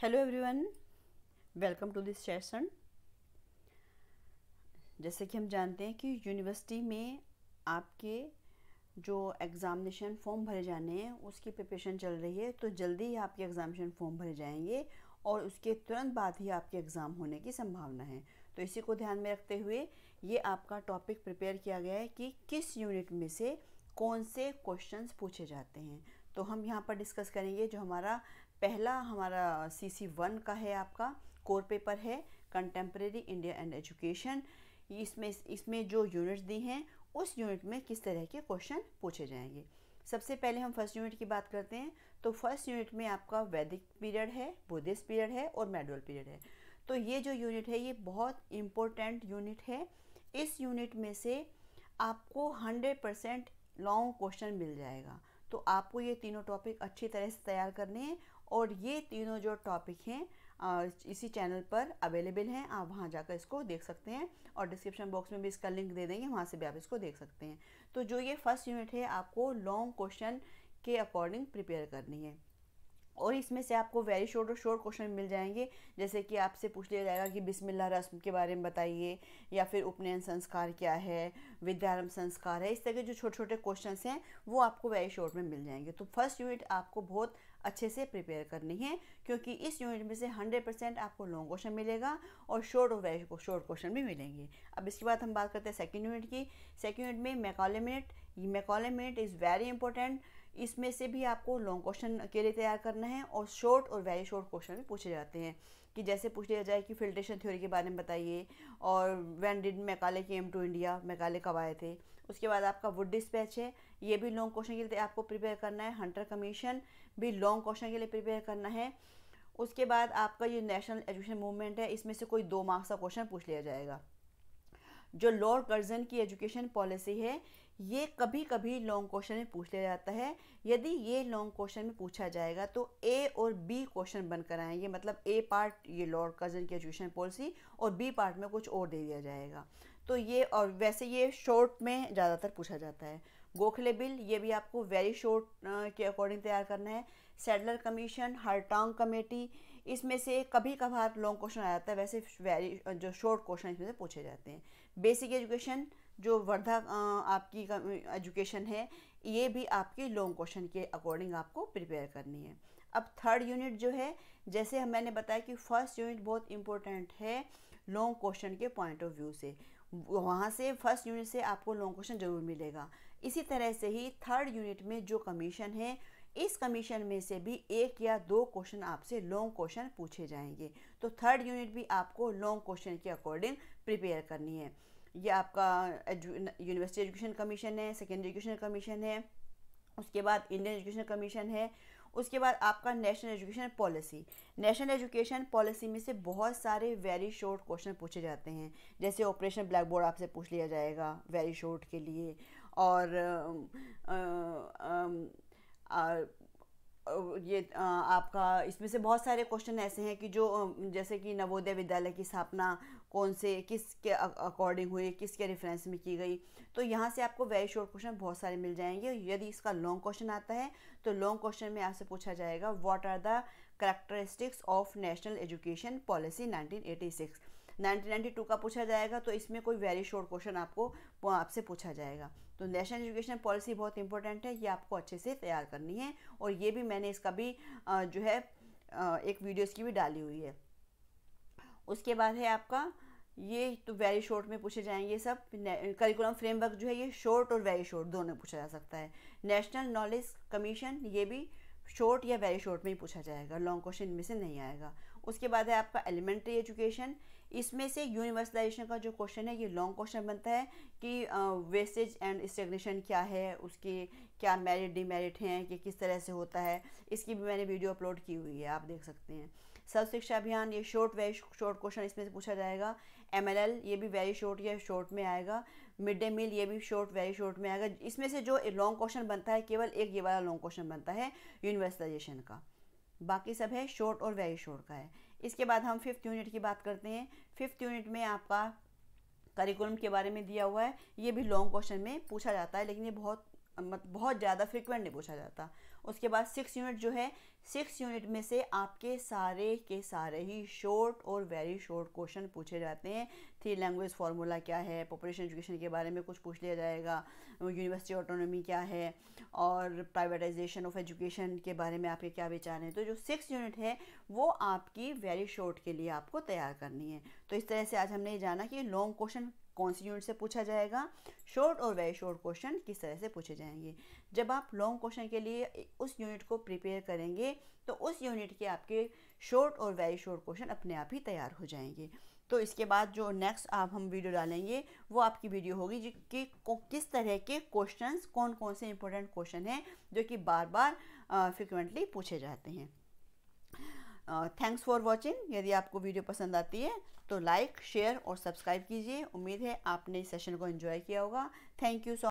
Hello everyone, welcome to this session. जैसे कि हम जानते हैं कि यूनिवर्सिटी में आपके जो एग्ज़ामिनेशन फॉर्म भरे जाने हैं उसकी प्रिपरेशन चल रही है, तो जल्दी ही आपके एग्ज़ामिनेशन फॉर्म भरे जाएंगे और उसके तुरंत बाद ही आपके एग्ज़ाम होने की संभावना है। तो इसी को ध्यान में रखते हुए ये आपका टॉपिक प्रिपेयर किया गया है कि किस यूनिट में से कौन से क्वेश्चंस पूछे जाते हैं। तो हम यहाँ पर डिस्कस करेंगे जो हमारा CC1 का है, आपका कोर पेपर है कंटेम्प्रेरी इंडिया एंड एजुकेशन। इसमें जो यूनिट्स दी हैं उस यूनिट में किस तरह के क्वेश्चन पूछे जाएंगे। सबसे पहले हम फर्स्ट यूनिट की बात करते हैं। तो फर्स्ट यूनिट में आपका वैदिक पीरियड है, बुद्धिस्ट पीरियड है और मेडुअल पीरियड है। तो ये जो यूनिट है ये बहुत इम्पोर्टेंट यूनिट है। इस यूनिट में से आपको 100% लॉन्ग क्वेश्चन मिल जाएगा। तो आपको ये तीनों टॉपिक अच्छी तरह से तैयार करने हैं और ये तीनों जो टॉपिक हैं इसी चैनल पर अवेलेबल हैं, आप वहाँ जाकर इसको देख सकते हैं और डिस्क्रिप्शन बॉक्स में भी इसका लिंक दे देंगे, वहाँ से भी आप इसको देख सकते हैं। तो जो ये फर्स्ट यूनिट है आपको लॉन्ग क्वेश्चन के अकॉर्डिंग प्रिपेयर करनी है और इसमें से आपको वेरी शॉर्ट और शॉर्ट क्वेश्चन मिल जाएंगे। जैसे कि आपसे पूछ लिया जाएगा कि बिस्मिल्लाह रस्म के बारे में बताइए, या फिर उपनयन संस्कार क्या है, विद्यारंभ संस्कार है। इस तरह के जो छोटे छोटे क्वेश्चंस हैं वो आपको वेरी शॉर्ट में मिल जाएंगे। तो फर्स्ट यूनिट आपको बहुत अच्छे से प्रिपेयर करनी है, क्योंकि इस यूनिट में से 100% आपको लॉन्ग क्वेश्चन मिलेगा और शॉर्ट और वेरी शॉर्ट क्वेश्चन भी मिलेंगे। अब इसके बाद हम बात करते हैं सेकेंड यूनिट की। सेकेंड यूनिट में Macaulay minute. Macaulay minute is very important. इसमें से भी आपको लॉन्ग क्वेश्चन के लिए तैयार करना है और शॉर्ट और वेरी शॉर्ट क्वेश्चन भी पूछे जाते हैं। कि जैसे पूछ लिया जाए कि फिल्ट्रेशन थ्योरी के बारे में बताइए और when did Macaulay came to India, Macaulay कब आए थे। उसके बाद आपका वुड डिस्पैच है, ये भी लॉन्ग क्वेश्चन के लिए आपको प्रिपेयर करना है। हंटर कमीशन भी लॉन्ग क्वेश्चन के लिए प्रिपेयर करना है। उसके बाद आपका ये नेशनल एजुकेशन मूवमेंट है, इसमें से कोई 2 मार्क्स का क्वेश्चन पूछ लिया जाएगा। जो लॉर्ड कर्जन की एजुकेशन पॉलिसी है ये कभी कभी लॉन्ग क्वेश्चन में पूछ लिया जाता है। यदि ये लॉन्ग क्वेश्चन में पूछा जाएगा तो ए और बी क्वेश्चन बनकर आएंगे, मतलब ए पार्ट ये लॉर्ड कर्जन की एजुकेशन पॉलिसी और बी पार्ट में कुछ और दे दिया जाएगा। तो ये, और वैसे ये शॉर्ट में ज़्यादातर पूछा जाता है। गोखले बिल, ये भी आपको वेरी शॉर्ट के अकॉर्डिंग तैयार करना है। सैडलर कमीशन, हरटांग कमेटी, इसमें से कभी कभार लॉन्ग क्वेश्चन आ जाता है, वैसे वेरी जो शॉर्ट क्वेश्चन इसमें से पूछे जाते हैं। बेसिक एजुकेशन, जो वर्धा आपकी एजुकेशन है, ये भी आपकी लॉन्ग क्वेश्चन के अकॉर्डिंग आपको प्रिपेयर करनी है। अब थर्ड यूनिट जो है, जैसे मैंने बताया कि फर्स्ट यूनिट बहुत इंपॉर्टेंट है लॉन्ग क्वेश्चन के पॉइंट ऑफ व्यू से, वहाँ से फर्स्ट यूनिट से आपको लॉन्ग क्वेश्चन जरूर मिलेगा। इसी तरह से ही थर्ड यूनिट में जो कमीशन है, इस कमीशन में से भी 1 या 2 क्वेश्चन आपसे लॉन्ग क्वेश्चन पूछे जाएंगे। तो थर्ड यूनिट भी आपको लॉन्ग क्वेश्चन के अकॉर्डिंग प्रिपेयर करनी है। ये आपका यूनिवर्सिटी एजुकेशन कमीशन है, सेकेंडरी एजुकेशन कमीशन है, उसके बाद इंडियन एजुकेशन कमीशन है, उसके बाद आपका national education policy. National education policy में से बहुत सारे वेरी शॉर्ट क्वेश्चन पूछे जाते हैं। जैसे ऑपरेशन ब्लैक बोर्ड आपसे पूछ लिया जाएगा वेरी शॉर्ट के लिए, और ये आपका इसमें से बहुत सारे क्वेश्चन ऐसे हैं कि जो जैसे कि नवोदय विद्यालय की स्थापना कौन से किसके अकॉर्डिंग हुई, किसके रेफरेंस में की गई। तो यहाँ से आपको वेरी शॉर्ट क्वेश्चन बहुत सारे मिल जाएंगे। यदि इसका लॉन्ग क्वेश्चन आता है तो लॉन्ग क्वेश्चन में आपसे पूछा जाएगा what are the characteristics of national education policy 1986। 1992 का पूछा जाएगा, तो इसमें कोई वेरी शॉर्ट क्वेश्चन आपसे पूछा जाएगा। तो नेशनल एजुकेशन पॉलिसी बहुत इंपॉर्टेंट है, ये आपको अच्छे से तैयार करनी है और ये भी मैंने इसका भी जो है एक वीडियो इसकी भी डाली हुई है। उसके बाद है आपका ये, तो वेरी शॉर्ट में पूछे जाएंगे सब। करिकुलम फ्रेमवर्क जो है ये शॉर्ट और वेरी शॉर्ट दोनों पूछा जा सकता है। नेशनल नॉलेज कमीशन, ये भी शॉर्ट या वेरी शॉर्ट में ही पूछा जाएगा, लॉन्ग क्वेश्चन में से नहीं आएगा। उसके बाद है आपका एलिमेंट्री एजुकेशन। इसमें से यूनिवर्सलाइजेशन का जो क्वेश्चन है ये लॉन्ग क्वेश्चन बनता है कि वेस्टेज एंड स्टेग्नेशन क्या है, उसके क्या मेरिट डिमेरिट हैं, कि किस तरह से होता है। इसकी भी मैंने वीडियो अपलोड की हुई है, आप देख सकते हैं। सर्व शिक्षा अभियान, ये वेरी शॉर्ट क्वेश्चन इसमें से पूछा जाएगा। MLL, ये भी वेरी शॉर्ट या शॉर्ट में आएगा। मिड डे मील, ये भी वेरी शॉर्ट में आएगा। इसमें से जो लॉन्ग क्वेश्चन बनता है केवल एक ये वाला लॉन्ग क्वेश्चन बनता है यूनिवर्सलाइजेशन का, बाकी सब है शॉर्ट और वेरी शॉर्ट का है। इसके बाद हम 5th यूनिट की बात करते हैं। 5th यूनिट में आपका करिकुलम के बारे में दिया हुआ है, ये भी लॉन्ग क्वेश्चन में पूछा जाता है, लेकिन ये बहुत ज़्यादा फ्रिक्वेंट नहीं पूछा जाता। उसके बाद 6 यूनिट जो है, 6 यूनिट में से आपके सारे के सारे ही शॉर्ट और वेरी शॉर्ट क्वेश्चन पूछे जाते हैं। 3 लैंग्वेज फार्मूला क्या है, पॉपुलेशन एजुकेशन के बारे में कुछ पूछ लिया जाएगा, यूनिवर्सिटी ऑटोनॉमी क्या है, और प्राइवेटाइजेशन ऑफ एजुकेशन के बारे में आपके क्या विचार हैं। तो जो 6 यूनिट है वो आपकी वेरी शॉर्ट के लिए आपको तैयार करनी है। तो इस तरह से आज हमने जाना कि लॉन्ग क्वेश्चन कौन सी यूनिट से पूछा जाएगा, शॉर्ट और वेरी शॉर्ट क्वेश्चन किस तरह से पूछे जाएंगे। जब आप लॉन्ग क्वेश्चन के लिए उस यूनिट को प्रिपेयर करेंगे तो उस यूनिट के आपके शॉर्ट और वेरी शॉर्ट क्वेश्चन अपने आप ही तैयार हो जाएंगे। तो इसके बाद जो नेक्स्ट आप हम वीडियो डालेंगे वो आपकी वीडियो होगी कि किस तरह के क्वेश्चंस, कौन कौन से इंपॉर्टेंट क्वेश्चन हैं जो कि बार बार फ्रिक्वेंटली पूछे जाते हैं। Thanks for watching. यदि आपको वीडियो पसंद आती है तो लाइक, शेयर और सब्सक्राइब कीजिए। उम्मीद है आपने इस सेशन को एंजॉय किया होगा। Thank you so